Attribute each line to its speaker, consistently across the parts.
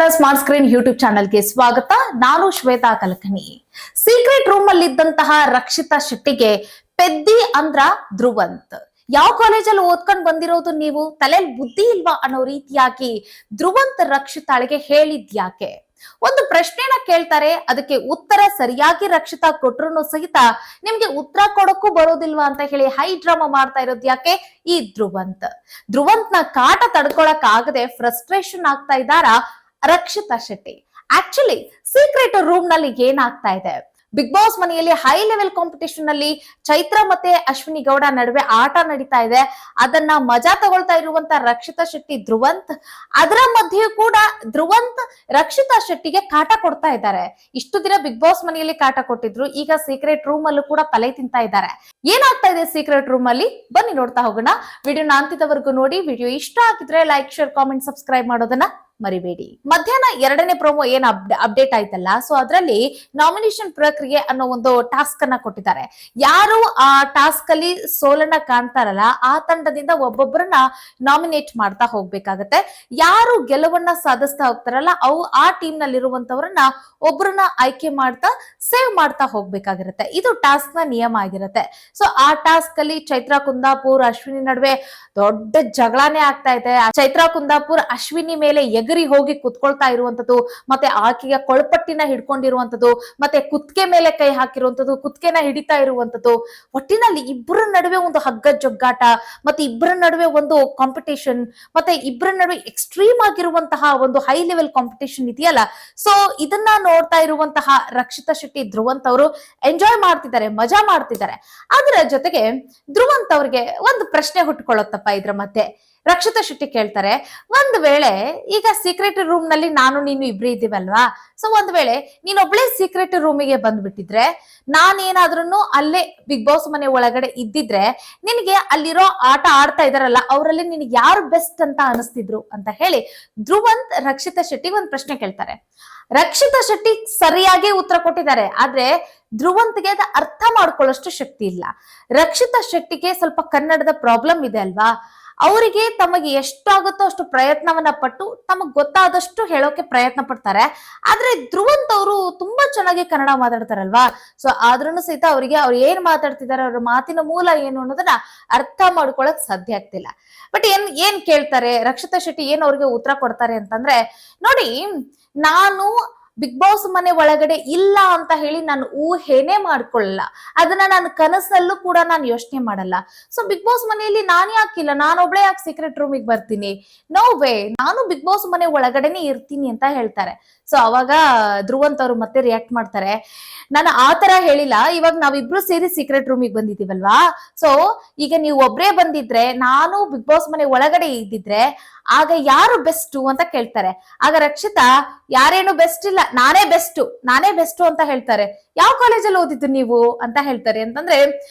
Speaker 1: ನಮಸ್ಕಾರ. Smart screen YouTube ಚಾನೆಲ್ಗೆ ಸ್ವಾಗತ. ನಾನು ಶ್ವೇತಾ ಕಲಕನಿ. ಸೀಕ್ರೆಟ್ ರೂಮ್ ಅಲ್ಲಿ ಇದ್ದಂತಹ ರಕ್ಷಿತಾ ಶೆಟ್ಟಿಗೆ ಪೆದ್ದಿ ಅಂದ್ರ ಧ್ರುವಂತ್. ಯಾವ ಕಾಲೇಜಲ್ಲಿ ಓದ್ಕೊಂಡ್ ಬಂದಿರೋದು ನೀವು? ತಲೆಯಲ್ಲಿ ಬುದ್ಧಿ ಇಲ್ವಾ ಅನ್ನೋ ರೀತಿಯಾಗಿ ಧ್ರುವಂತ್ ರಕ್ಷಿತಾಳಿಗೆ ಹೇಳಿದ್ಯಾಕೆ? ಒಂದು ಪ್ರಶ್ನೆನ ಕೇಳ್ತಾರೆ, ಅದಕ್ಕೆ ಉತ್ತರ ಸರಿಯಾಗಿ ರಕ್ಷಿತಾ ಕೊಟ್ರು ಸಹಿತ ನಿಮ್ಗೆ ಉತ್ತರ ಕೊಡಕ್ಕೂ ಬರೋದಿಲ್ವಾ ಅಂತ ಹೇಳಿ ಹೈ ಡ್ರಾಮಾ ಮಾಡ್ತಾ ಇರೋದು ಯಾಕೆ? ಈ ಧ್ರುವಂತ್ ನ ಕಾಟ ತಡ್ಕೊಳಕ್ ಆಗದೆ ಫ್ರಸ್ಟ್ರೇಷನ್ ಆಗ್ತಾ ಇದ್ದಾರ Rakshita Shetty. Actually secret room ನಲ್ಲಿ ಏನಾಗ್ತಾ ಇದೆ? ಬಿಗ್ ಬಾಸ್ ಮನೆಯಲ್ಲಿ ಹೈ ಲೆವೆಲ್ ಕಾಂಪಿಟೇಷನ್ ಅಲ್ಲಿ ಚೈತ್ರ ಮತ್ತೆ ಅಶ್ವಿನಿ ಗೌಡ ನಡುವೆ ಆಟ ನಡೀತಾ ಇದೆ. ಅದನ್ನ ಮಜಾ ತಗೊಳ್ತಾ ಇರುವಂತ ರಕ್ಷಿತಾ ಶೆಟ್ಟಿ, ಧ್ರುವಂತ್, ಅದರ ಮಧ್ಯೆ ಕೂಡ ಧ್ರುವಂತ್ ರಕ್ಷಿತಾ ಶೆಟ್ಟಿಗೆ ಕಾಟ ಕೊಡ್ತಾ ಇದ್ದಾರೆ. ಇಷ್ಟು ದಿನ ಬಿಗ್ ಬಾಸ್ ಮನೆಯಲ್ಲಿ ಕಾಟ ಕೊಟ್ಟಿದ್ರು, ಈಗ ಸೀಕ್ರೆಟ್ ರೂಮ್ ಅಲ್ಲೂ ಕೂಡ ತಲೆ ತಿಂತಾ ಇದ್ದಾರೆ. ಏನಾಗ್ತಾ ಇದೆ ಸೀಕ್ರೆಟ್ ರೂಮ್ ಅಲ್ಲಿ? ಬನ್ನಿ ನೋಡ್ತಾ ಹೋಗೋಣ. ವಿಡಿಯೋನ ಅಂತ್ಯದವರೆಗೂ ನೋಡಿ. ವಿಡಿಯೋ ಇಷ್ಟ ಆಗಿದ್ರೆ ಲೈಕ್, ಶೇರ್, ಕಾಮೆಂಟ್, ಸಬ್ಸ್ಕ್ರೈಬ್ ಮಾಡೋದನ್ನ ಮರಿಬೇಡಿ. ಮಧ್ಯಾಹ್ನ 2ನೇ ಪ್ರೋಮೋ ಏನ್ ಅಪ್ಡೇಟ್ ಆಯ್ತಲ್ಲ, ಸೊ ಅದರಲ್ಲಿ ನಾಮಿನೇಷನ್ ಪ್ರಕ್ರಿಯೆ ಅನ್ನೋ ಒಂದು ಟಾಸ್ಕ್ ಅನ್ನ ಕೊಟ್ಟಿದ್ದಾರೆ. ಯಾರು ಆ ಟಾಸ್ಕ್ ಅಲ್ಲಿ ಸೋಲನ್ನ ಕಾಣ್ತಾರಲ್ಲ, ಆ ತಂಡದಿಂದ ಒಬ್ಬೊಬ್ಬರನ್ನ ನಾಮಿನೇಟ್ ಮಾಡ್ತಾ ಹೋಗ್ಬೇಕಾಗತ್ತೆ. ಯಾರು ಗೆಲುವನ್ನ ಸಾಧಿಸ್ತಾ ಹೋಗ್ತಾರಲ್ಲ, ಆ ಟೀಮ್ ನಲ್ಲಿ ಇರುವಂತವ್ರನ್ನ ಒಬ್ಬರನ್ನ ಆಯ್ಕೆ ಮಾಡ್ತಾ ಸೇವ್ ಮಾಡ್ತಾ ಹೋಗ್ಬೇಕಾಗಿರುತ್ತೆ. ಇದು ಟಾಸ್ಕ್ ನ ನಿಯಮ ಆಗಿರುತ್ತೆ. ಸೊ ಆ ಟಾಸ್ಕ್ ಅಲ್ಲಿ ಚೈತ್ರಾ ಕುಂದಾಪುರ್, ಅಶ್ವಿನಿ ನಡುವೆ ದೊಡ್ಡ ಜಗಳಾನೇ ಆಗ್ತಾ ಇದೆ. ಚೈತ್ರಾ ಕುಂದಾಪುರ್ ಅಶ್ವಿನಿ ಮೇಲೆ ಎಗರಿ ಹೋಗಿ ಕುತ್ಕೊಳ್ತಾ ಇರುವಂತದ್ದು, ಮತ್ತೆ ಆಕೆಗೆ ಕೊಳಪಟ್ಟಿನ ಹಿಡ್ಕೊಂಡಿರುವಂತದ್ದು, ಮತ್ತೆ ಕುತ್ತಿಗೆ ಮೇಲೆ ಕೈ ಹಾಕಿರುವಂತದ್ದು, ಕುತ್ತಿಗೆನ ಹಿಡಿತಾ ಇರುವಂತದ್ದು. ಒಟ್ಟಿನಲ್ಲಿ ಇಬ್ಬರ ನಡುವೆ ಒಂದು ಹಗ್ಗ ಜಗ್ಗಾಟ, ಮತ್ತೆ ಇಬ್ಬರ ನಡುವೆ ಒಂದು ಕಾಂಪಿಟೇಷನ್, ಮತ್ತೆ ಇಬ್ಬರ ನಡುವೆ ಎಕ್ಸ್ಟ್ರೀಮ್ ಆಗಿರುವಂತಹ ಒಂದು ಹೈ ಲೆವೆಲ್ ಕಾಂಪಿಟೇಷನ್ ಇದೆಯಲ್ಲ. ಸೊ ಇದನ್ನ ನೋಡ್ತಾ ಇರುವಂತಹ ರಕ್ಷಿತಾ ಶೆಟ್ಟಿ, ಧ್ರುವಂತ್ ಅವರು ಎಂಜಾಯ್ ಮಾಡ್ತಿದ್ದಾರೆ, ಮಜಾ ಮಾಡ್ತಿದ್ದಾರೆ. ಅದರ ಜೊತೆಗೆ ಧ್ರುವಂತ್ ಅವ್ರಿಗೆ ಒಂದು ಪ್ರಶ್ನೆ ಹುಟ್ಕೊಳ್ಳುತ್ತಪ್ಪ ಇದ್ರ ಮಧ್ಯೆ. ರಕ್ಷಿತಾ ಶೆಟ್ಟಿ ಕೇಳ್ತಾರೆ, ಒಂದ್ ವೇಳೆ ಈಗ ಸೀಕ್ರೆಟ್ ರೂಮ್ ನಲ್ಲಿ ನಾನು ನೀನು ಇಬ್ರು ಇದ್ದೀವಲ್ವಾ, ಸೊ ಒಂದ್ ವೇಳೆ ನೀನೊಬ್ಳೆ ಸೀಕ್ರೆಟ್ ರೂಮಿಗೆ ಬಂದ್ಬಿಟ್ಟಿದ್ರೆ, ನಾನೇನಾದ್ರೂ ಅಲ್ಲೇ ಬಿಗ್ ಬಾಸ್ ಮನೆ ಒಳಗಡೆ ಇದ್ದಿದ್ರೆ, ನಿನಗೆ ಅಲ್ಲಿರೋ ಆಟ ಆಡ್ತಾ ಇದಾರಲ್ಲ ಅವರಲ್ಲಿ ನಿನಗೆ ಯಾರು ಬೆಸ್ಟ್ ಅಂತ ಅನಿಸ್ತಿದ್ರು ಅಂತ ಹೇಳಿ ಧ್ರುವಂತ್ ರಕ್ಷಿತಾ ಶೆಟ್ಟಿ ಒಂದ್ ಪ್ರಶ್ನೆ ಕೇಳ್ತಾರೆ. ರಕ್ಷಿತಾ ಶೆಟ್ಟಿ ಸರಿಯಾಗಿ ಉತ್ತರ ಕೊಟ್ಟಿದ್ದಾರೆ, ಆದ್ರೆ ಧ್ರುವಂತ್ಗೆ ಅದ ಅರ್ಥ ಮಾಡ್ಕೊಳ್ಳೋಷ್ಟು ಶಕ್ತಿ ಇಲ್ಲ. ರಕ್ಷಿತಾ ಶೆಟ್ಟಿಗೆ ಸ್ವಲ್ಪ ಕನ್ನಡದ ಪ್ರಾಬ್ಲಮ್ ಇದೆ ಅಲ್ವಾ, ಅವರಿಗೆ ತಮಗೆ ಎಷ್ಟಾಗುತ್ತೋ ಅಷ್ಟು ಪ್ರಯತ್ನವನ್ನ ಪಟ್ಟು ತಮಗ್ ಗೊತ್ತಾದಷ್ಟು ಹೇಳೋಕೆ ಪ್ರಯತ್ನ ಪಡ್ತಾರೆ. ಆದ್ರೆ ಧ್ರುವಂತ್ ಅವರು ತುಂಬಾ ಚೆನ್ನಾಗಿ ಕನ್ನಡ ಮಾತಾಡ್ತಾರಲ್ವಾ, ಸೊ ಆದ್ರೂ ಸಹಿತ ಅವ್ರಿಗೆ ಅವ್ರು ಏನ್ ಮಾತಾಡ್ತಿದ್ದಾರೆ, ಅವ್ರ ಮಾತಿನ ಮೂಲ ಏನು ಅನ್ನೋದನ್ನ ಅರ್ಥ ಮಾಡ್ಕೊಳಕ್ ಸಾಧ್ಯ ಆಗ್ತಿಲ್ಲ. ಬಟ್ ಏನ್ ಕೇಳ್ತಾರೆ ರಕ್ಷಿತಾ ಶೆಟ್ಟಿ, ಏನ್ ಅವ್ರಿಗೆ ಉತ್ತರ ಕೊಡ್ತಾರೆ ಅಂತಂದ್ರೆ, ನೋಡಿ ನಾನು ಬಿಗ್ ಬಾಸ್ ಮನೆ ಒಳಗಡೆ ಇಲ್ಲ ಅಂತ ಹೇಳಿ ನಾನು ಊಹೆನೆ ಮಾಡ್ಕೊಳ್ಳಲ್ಲ, ಅದನ್ನ ನಾನು ಕನಸಲ್ಲೂ ಕೂಡ ನಾನು ಯೋಚನೆ ಮಾಡಲ್ಲ. ಸೊ ಬಿಗ್ ಬಾಸ್ ಮನೆಯಲ್ಲಿ ನಾನು ಯಾಕಿಲ್ಲ, ನಾನೊಬ್ಳೆ ಯಾಕೆ ಸೀಕ್ರೆಟ್ ರೂಮಿಗೆ ಬರ್ತೀನಿ? ನೋ ವೇ, ನಾನು ಬಿಗ್ ಬಾಸ್ ಮನೆ ಒಳಗಡೆನೆ ಇರ್ತೀನಿ ಅಂತ ಹೇಳ್ತಾರೆ. ಸೊ ಅವಾಗ ಧ್ರುವಂತ್ ಅವರು ಮತ್ತೆ ರಿಯಾಕ್ಟ್ ಮಾಡ್ತಾರೆ, ನಾನು ಆತರ ಹೇಳಿಲ್ಲ, ಇವಾಗ ನಾವಿಬ್ರು ಸೇರಿ ಸೀಕ್ರೆಟ್ ರೂಮಿಗೆ ಬಂದಿದ್ದೀವಲ್ವಾ, ಸೊ ಈಗ ನೀವು ಒಬ್ರೇ ಬಂದಿದ್ರೆ, ನಾನು ಬಿಗ್ ಬಾಸ್ ಮನೆ ಒಳಗಡೆ ಇದ್ದಿದ್ರೆ ಆಗ ಯಾರು ಬೆಸ್ಟ್ ಅಂತ ಕೇಳ್ತಾರೆ. ಆಗ ರಕ್ಷಿತಾ, ಯಾರೇನು ಬೆಸ್ಟ್ ಇಲ್ಲ, ನಾನೇ ಬೆಸ್ಟ್ ಅಂತ ಹೇಳ್ತಾರೆ. ಯಾವ ಕಾಲೇಜಲ್ಲಿ ಓದಿದ್ದು ನೀವು ಅಂತ ಹೇಳ್ತಾರೆ. ಅಂತಂದ್ರೆ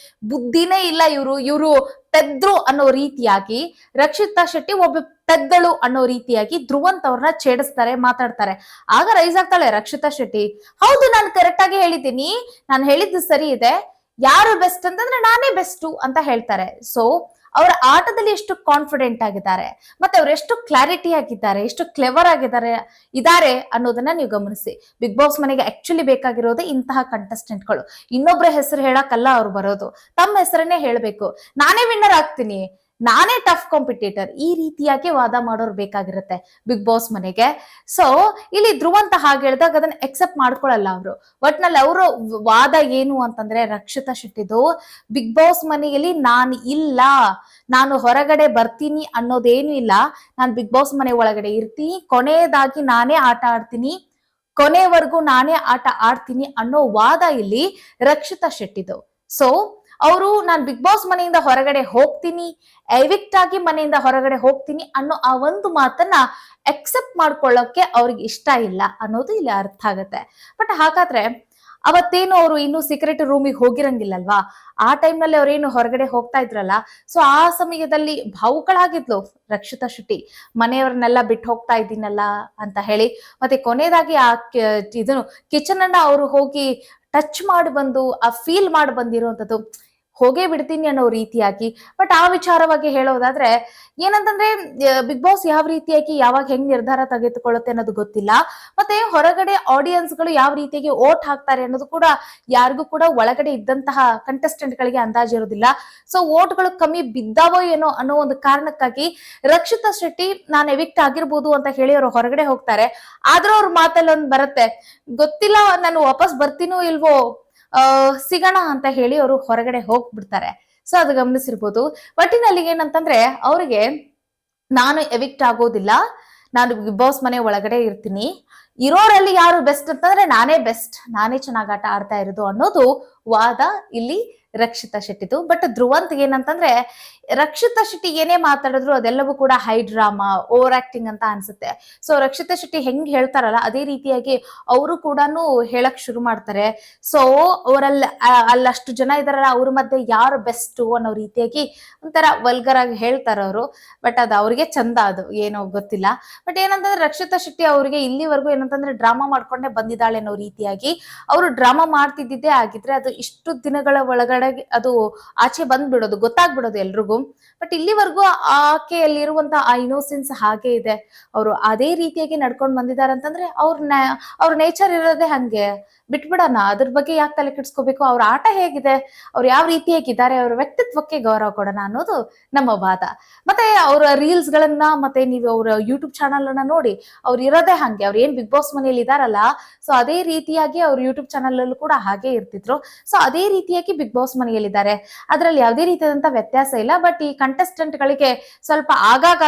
Speaker 1: ಬುದ್ಧಿನೇ ಇಲ್ಲ ಇವ್ರು ಪೆದ್ರು ಅನ್ನೋ ರೀತಿಯಾಗಿ, ರಕ್ಷಿತಾ ಶೆಟ್ಟಿ ಒಬ್ಬ ಪೆದ್ದಳು ಅನ್ನೋ ರೀತಿಯಾಗಿ ಧ್ರುವಂತ್ ಅವ್ರನ್ನ ಛೇಡಿಸ್ತಾರೆ, ಮಾತಾಡ್ತಾರೆ. ಆಗ ರೈಸ್ ಆಗ್ತಾಳೆ ರಕ್ಷಿತಾ ಶೆಟ್ಟಿ, ಹೌದು ನಾನು ಕರೆಕ್ಟ್ ಆಗಿ ಹೇಳಿದ್ದೀನಿ, ನಾನು ಹೇಳಿದ್ದು ಸರಿ ಇದೆ, ಯಾರು ಬೆಸ್ಟ್ ಅಂತಂದ್ರೆ ನಾನೇ ಬೆಸ್ಟ್ ಅಂತ ಹೇಳ್ತಾರೆ. ಸೊ ಅವರ ಆಟದಲ್ಲಿ ಎಷ್ಟು ಕಾನ್ಫಿಡೆಂಟ್ ಆಗಿದ್ದಾರೆ, ಮತ್ತೆ ಅವ್ರು ಎಷ್ಟು ಕ್ಲಾರಿಟಿ ಆಗಿದ್ದಾರೆ, ಎಷ್ಟು ಕ್ಲೆವರ್ ಇದ್ದಾರೆ ಅನ್ನೋದನ್ನ ನೀವು ಗಮನಿಸಿ. ಬಿಗ್ ಬಾಸ್ ಮನೆಗೆ ಆಕ್ಚುಲಿ ಬೇಕಾಗಿರೋದು ಇಂತಹ ಕಂಟೆಸ್ಟೆಂಟ್ಗಳು. ಇನ್ನೊಬ್ಬರ ಹೆಸರು ಹೇಳಕ್ಕಲ್ಲ ಅವ್ರು ಬರೋದು, ತಮ್ಮ ಹೆಸರನ್ನೇ ಹೇಳ್ಬೇಕು. ನಾನೇ ವಿನ್ನರ್ ಆಗ್ತೀನಿ, ನಾನೇ ಟಫ್ ಕಾಂಪಿಟೇಟರ್, ಈ ರೀತಿಯಾಗಿ ವಾದ ಮಾಡೋರು ಬೇಕಾಗಿರುತ್ತೆ ಬಿಗ್ ಬಾಸ್ ಮನೆಗೆ. ಸೊ ಇಲ್ಲಿ ಧ್ರುವಂತ ಹಾಗೆ ಹೇಳಿದಾಗ ಅದನ್ನ ಎಕ್ಸೆಪ್ಟ್ ಮಾಡ್ಕೊಳಲ್ಲ ಅವರು. ಒಟ್ನಲ್ಲಿ ಅವರ ವಾದ ಏನು ಅಂತಂದ್ರೆ, ರಕ್ಷಿತಾ ಶೆಟ್ಟಿದು ಬಿಗ್ ಬಾಸ್ ಮನೆಯಲ್ಲಿ ನಾನು ಹೊರಗಡೆ ಬರ್ತೀನಿ ಅನ್ನೋದೇನು ಇಲ್ಲ, ನಾನು ಬಿಗ್ ಬಾಸ್ ಮನೆ ಒಳಗಡೆ ಇರ್ತೀನಿ, ಕೊನೆಯದಾಗಿ ನಾನೇ ಆಟ ಆಡ್ತೀನಿ, ಕೊನೆವರೆಗೂ ನಾನೇ ಆಟ ಆಡ್ತೀನಿ ಅನ್ನೋ ವಾದ ಇಲ್ಲಿ ರಕ್ಷಿತಾ ಶೆಟ್ಟಿದು. ಸೊ ಅವರು ನಾನು ಬಿಗ್ ಬಾಸ್ ಮನೆಯಿಂದ ಹೊರಗಡೆ ಹೋಗ್ತೀನಿ, ಎವಿಕ್ಟ್ ಆಗಿ ಮನೆಯಿಂದ ಹೊರಗಡೆ ಹೋಗ್ತೀನಿ ಅನ್ನೋ ಆ ಒಂದು ಮಾತನ್ನ ಎಕ್ಸೆಪ್ಟ್ ಮಾಡ್ಕೊಳ್ಳೋಕೆ ಅವ್ರಿಗೆ ಇಷ್ಟ ಇಲ್ಲ ಅನ್ನೋದು ಇಲ್ಲಿ ಅರ್ಥ ಆಗತ್ತೆ. ಬಟ್ ಹಾಗಾದ್ರೆ ಅವತ್ತೇನು ಅವರು ಇನ್ನು ಸೀಕ್ರೆಟ್ ರೂಮಿಗೆ ಹೋಗಿರಂಗಿಲ್ಲಲ್ವಾ, ಆ ಟೈಮ್ ನಲ್ಲಿ ಅವ್ರೇನು ಹೊರಗಡೆ ಹೋಗ್ತಾ ಇದ್ರಲ್ಲ, ಸೊ ಆ ಸಮಯದಲ್ಲಿ ಭಾವುಗಳಾಗಿದ್ಲು ರಕ್ಷಿತಾ ಶೆಟ್ಟಿ, ಮನೆಯವ್ರನ್ನೆಲ್ಲ ಬಿಟ್ಟು ಹೋಗ್ತಾ ಇದ್ದೀನಲ್ಲ ಅಂತ ಹೇಳಿ. ಮತ್ತೆ ಕೊನೆಯದಾಗಿ ಆ ಇದನ್ನು ಕಿಚನ್ ಅನ್ನ ಅವರು ಹೋಗಿ ಟಚ್ ಮಾಡಿ ಬಂದು ಆ ಫೀಲ್ ಮಾಡಿ ಬಂದಿರುವಂತದ್ದು, ಹೋಗೇ ಬಿಡ್ತೀನಿ ಅನ್ನೋ ರೀತಿಯಾಗಿ. ಬಟ್ ಆ ವಿಚಾರವಾಗಿ ಹೇಳೋದಾದ್ರೆ ಏನಂತಂದ್ರೆ ಬಿಗ್ ಬಾಸ್ ಯಾವ ರೀತಿಯಾಗಿ ಯಾವಾಗ ಹೆಂಗ್ ನಿರ್ಧಾರ ತೆಗೆದುಕೊಳ್ಳುತ್ತೆ ಅನ್ನೋದು ಗೊತ್ತಿಲ್ಲ. ಮತ್ತೆ ಹೊರಗಡೆ ಆಡಿಯನ್ಸ್ ಗಳು ಯಾವ ರೀತಿಯಾಗಿ ಓಟ್ ಹಾಕ್ತಾರೆ ಅನ್ನೋದು ಕೂಡ ಯಾರಿಗೂ ಕೂಡ ಒಳಗಡೆ ಇದ್ದಂತಹ ಕಂಟೆಸ್ಟೆಂಟ್ ಗಳಿಗೆ ಅಂದಾಜಿರೋದಿಲ್ಲ. ಸೊ ಓಟ್ಗಳು ಕಮ್ಮಿ ಬಿದ್ದಾವೋ ಏನೋ ಅನ್ನೋ ಒಂದು ಕಾರಣಕ್ಕಾಗಿ ರಕ್ಷಿತಾ ಶೆಟ್ಟಿ ನಾನು ಎವಿಕ್ಟ್ ಆಗಿರ್ಬೋದು ಅಂತ ಹೇಳಿ ಅವರು ಹೊರಗಡೆ ಹೋಗ್ತಾರೆ. ಆದ್ರೂ ಅವ್ರ ಮಾತಲ್ಲಿ ಒಂದ್ ಬರುತ್ತೆ, ಗೊತ್ತಿಲ್ಲ ನಾನು ವಾಪಸ್ ಬರ್ತೀನೋ ಇಲ್ವೋ, ಸಿಗೋಣ ಅಂತ ಹೇಳಿ ಅವರು ಹೊರಗಡೆ ಹೋಗ್ಬಿಡ್ತಾರೆ. ಸೊ ಅದು ಗಮನಿಸಿರ್ಬೋದು. ಒಟ್ಟಿನಲ್ಲಿ ಏನಂತಂದ್ರೆ ಅವ್ರಿಗೆ ನಾನು ಎವಿಕ್ಟ್ ಆಗೋದಿಲ್ಲ, ನಾನು ಬಿಗ್ ಬಾಸ್ ಮನೆ ಒಳಗಡೆ ಇರ್ತೀನಿ, ಇರೋರಲ್ಲಿ ಯಾರು ಬೆಸ್ಟ್ ಅಂತಂದ್ರೆ ನಾನೇ ಬೆಸ್ಟ್, ನಾನೇ ಚೆನ್ನಾಗಿ ಆಟ ಆಡ್ತಾ ಇರೋದು ಅನ್ನೋದು ವಾದ ಇಲ್ಲಿ ರಕ್ಷಿತಾ ಶೆಟ್ಟಿದು. ಬಟ್ ಧ್ರುವಂತ್ ಏನಂತಂದ್ರೆ ರಕ್ಷಿತಾ ಶೆಟ್ಟಿ ಏನೇ ಮಾತಾಡಿದ್ರು ಅದೆಲ್ಲವೂ ಕೂಡ ಹೈ ಡ್ರಾಮಾ, ಓವರ್ ಆಕ್ಟಿಂಗ್ ಅಂತ ಅನ್ಸುತ್ತೆ. ಸೊ ರಕ್ಷಿತಾ ಶೆಟ್ಟಿ ಹೆಂಗ್ ಹೇಳ್ತಾರಲ್ಲ ಅದೇ ರೀತಿಯಾಗಿ ಅವರು ಕೂಡ ಹೇಳಕ್ ಶುರು ಮಾಡ್ತಾರೆ. ಸೊ ಅವರಲ್ಲಿ ಅಲ್ಲಷ್ಟು ಜನ ಇದಾರಲ್ಲ ಅವ್ರ ಮಧ್ಯೆ ಯಾರು ಬೆಸ್ಟ್ ಅನ್ನೋ ರೀತಿಯಾಗಿ ಒಂಥರ ವಲ್ಗರ್ ಆಗಿ ಹೇಳ್ತಾರ ಅವರು. ಬಟ್ ಅದು ಅವ್ರಿಗೆ ಚಂದ, ಅದು ಏನೋ ಗೊತ್ತಿಲ್ಲ. ಬಟ್ ಏನಂತಂದ್ರೆ ರಕ್ಷಿತಾ ಶೆಟ್ಟಿ ಅವ್ರಿಗೆ ಇಲ್ಲಿವರೆಗೂ ಏನಂತಂದ್ರೆ ಡ್ರಾಮಾ ಮಾಡ್ಕೊಂಡೇ ಬಂದಿದ್ದಾಳೆ ಅನ್ನೋ ರೀತಿಯಾಗಿ ಅವರು ಡ್ರಾಮಾ ಮಾಡ್ತಿದ್ದಿದ್ದೇ ಆಗಿದ್ರೆ ಅದು ಇಷ್ಟು ದಿನಗಳ ಒಳಗಡೆ ಅದು ಆಚೆ ಬಂದ್ಬಿಡೋದು, ಗೊತ್ತಾಗ್ಬಿಡೋದು ಎಲ್ರಿಗೂ. ಬಟ್ ಇಲ್ಲಿವರೆಗೂ ಆಕೆಯಲ್ಲಿರುವಂತ ಆ ಇನೋಸೆನ್ಸ್ ಹಾಗೆ ಇದೆ. ಅವರು ಅದೇ ರೀತಿಯಾಗಿ ನಡ್ಕೊಂಡು ಬಂದಿದ್ದಾರೆ ಅಂತಂದ್ರೆ ಅವ್ರ ನೇಚರ್ ಇರೋದೇ ಹಂಗೆ, ಬಿಟ್ಬಿಡೋಣ, ಅದ್ರ ಬಗ್ಗೆ ಯಾಕೆ ತಲೆ ಕೆಡ್ಸ್ಕೋಬೇಕು. ಅವ್ರ ಆಟ ಹೇಗಿದೆ, ಅವ್ರು ಯಾವ ರೀತಿಯಾಗಿದ್ದಾರೆ, ಅವ್ರ ವ್ಯಕ್ತಿತ್ವಕ್ಕೆ ಗೌರವ ಕೊಡೋಣ ಅನ್ನೋದು ನಮ್ಮ ವಾದ. ಮತ್ತೆ ಅವರ ರೀಲ್ಸ್ ಗಳನ್ನ ಮತ್ತೆ ನೀವು ಅವ್ರ ಯೂಟ್ಯೂಬ್ ಚಾನಲ್ ಅನ್ನ ನೋಡಿ, ಅವ್ರು ಇರೋದೇ ಹಂಗೆ. ಅವ್ರು ಏನ್ ಬಿಗ್ ಬಾಸ್ ಮನೆಯಲ್ಲಿ ಇದಾರಲ್ಲ, ಸೊ ಅದೇ ರೀತಿಯಾಗಿ ಅವ್ರ ಯೂಟ್ಯೂಬ್ ಚಾನಲ್ ಅಲ್ಲೂ ಕೂಡ ಹಾಗೆ ಇರ್ತಿದ್ರು. ಸೊ ಅದೇ ರೀತಿಯಾಗಿ ಬಿಗ್ ಬಾಸ್ ಮನೆಯಲ್ಲಿದ್ದಾರೆ, ಅದ್ರಲ್ಲಿ ಯಾವುದೇ ರೀತಿಯಾದಂತ ವ್ಯತ್ಯಾಸ ಇಲ್ಲ. ಬಟ್ ಈ ಕಂಟೆಸ್ಟೆಂಟ್ ಗಳಿಗೆ ಸ್ವಲ್ಪ ಆಗಾಗ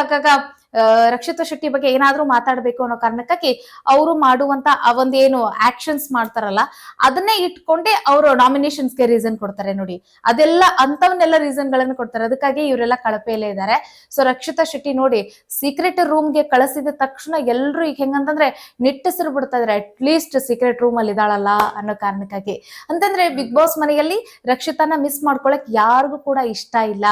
Speaker 1: ರಕ್ಷಿತಾ ಶೆಟ್ಟಿ ಬಗ್ಗೆ ಏನಾದ್ರೂ ಮಾತಾಡ್ಬೇಕು ಅನ್ನೋ ಕಾರಣಕ್ಕಾಗಿ ಅವರು ಮಾಡುವಂತ ಒಂದೇನು ಆಕ್ಷನ್ಸ್ ಮಾಡ್ತಾರಲ್ಲ ಅದನ್ನೇ ಇಟ್ಕೊಂಡೆ ಅವರು ನಾಮಿನೇಷನ್ಸ್ ಗೆ ರೀಸನ್ ಕೊಡ್ತಾರೆ ನೋಡಿ. ಅದೆಲ್ಲ ಅಂತವನ್ನೆಲ್ಲ ರೀಸನ್ ಗಳನ್ನ ಕೊಡ್ತಾರೆ. ಅದಕ್ಕಾಗಿ ಇವರೆಲ್ಲ ಕಳಪೆಯಲ್ಲೇ ಇದ್ದಾರೆ. ಸೊ ರಕ್ಷಿತಾ ಶೆಟ್ಟಿ ನೋಡಿ ಸೀಕ್ರೆಟ್ ರೂಮ್ ಗೆ ಕಳಿಸಿದ ತಕ್ಷಣ ಎಲ್ರು ಈಗ ಹೆಂಗಂತಂದ್ರೆ ನಿಟ್ಟಸಿರು ಬಿಡ್ತಾ ಇದಾರೆ, ಅಟ್ ಲೀಸ್ಟ್ ಸೀಕ್ರೆಟ್ ರೂಮ್ ಅಲ್ಲಿ ಇದಾಳಲ್ಲ ಅನ್ನೋ ಕಾರಣಕ್ಕಾಗಿ. ಅಂತಂದ್ರೆ ಬಿಗ್ ಬಾಸ್ ಮನೆಯಲ್ಲಿ ರಕ್ಷಿತಾನ ಮಿಸ್ ಮಾಡ್ಕೊಳಕ್ ಯಾರಿಗೂ ಕೂಡ ಇಷ್ಟ ಇಲ್ಲ.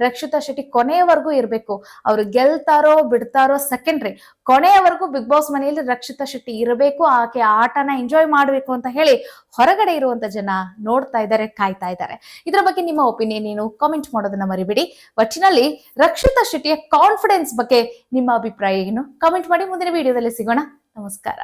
Speaker 1: ರಕ್ಷಿತಾ ಶೆಟ್ಟಿ ಕೊನೆಯವರೆಗೂ ಇರ್ಬೇಕು, ಅವ್ರು ಗೆಲ್ತಾರೋ ಬಿಡ್ತಾರೋ ಸೆಕೆಂಡ್ರಿ, ಕೊನೆಯವರೆಗೂ ಬಿಗ್ ಬಾಸ್ ಮನೆಯಲ್ಲಿ ರಕ್ಷಿತಾ ಶೆಟ್ಟಿ ಇರಬೇಕು, ಆಕೆ ಆಟನ ಎಂಜಾಯ್ ಮಾಡ್ಬೇಕು ಅಂತ ಹೇಳಿ ಹೊರಗಡೆ ಇರುವಂತ ಜನ ನೋಡ್ತಾ ಇದ್ದಾರೆ, ಕಾಯ್ತಾ ಇದ್ದಾರೆ. ಇದ್ರ ಬಗ್ಗೆ ನಿಮ್ಮ ಒಪಿನಿಯನ್ ಏನು, ಕಾಮೆಂಟ್ ಮಾಡೋದನ್ನ ಮರಿಬೇಡಿ. ಒಟ್ಟಿನಲ್ಲಿ ರಕ್ಷಿತಾ ಶೆಟ್ಟಿಯ ಕಾನ್ಫಿಡೆನ್ಸ್ ಬಗ್ಗೆ ನಿಮ್ಮ ಅಭಿಪ್ರಾಯ ಏನು, ಕಾಮೆಂಟ್ ಮಾಡಿ. ಮುಂದಿನ ವಿಡಿಯೋದಲ್ಲಿ ಸಿಗೋಣ. ನಮಸ್ಕಾರ.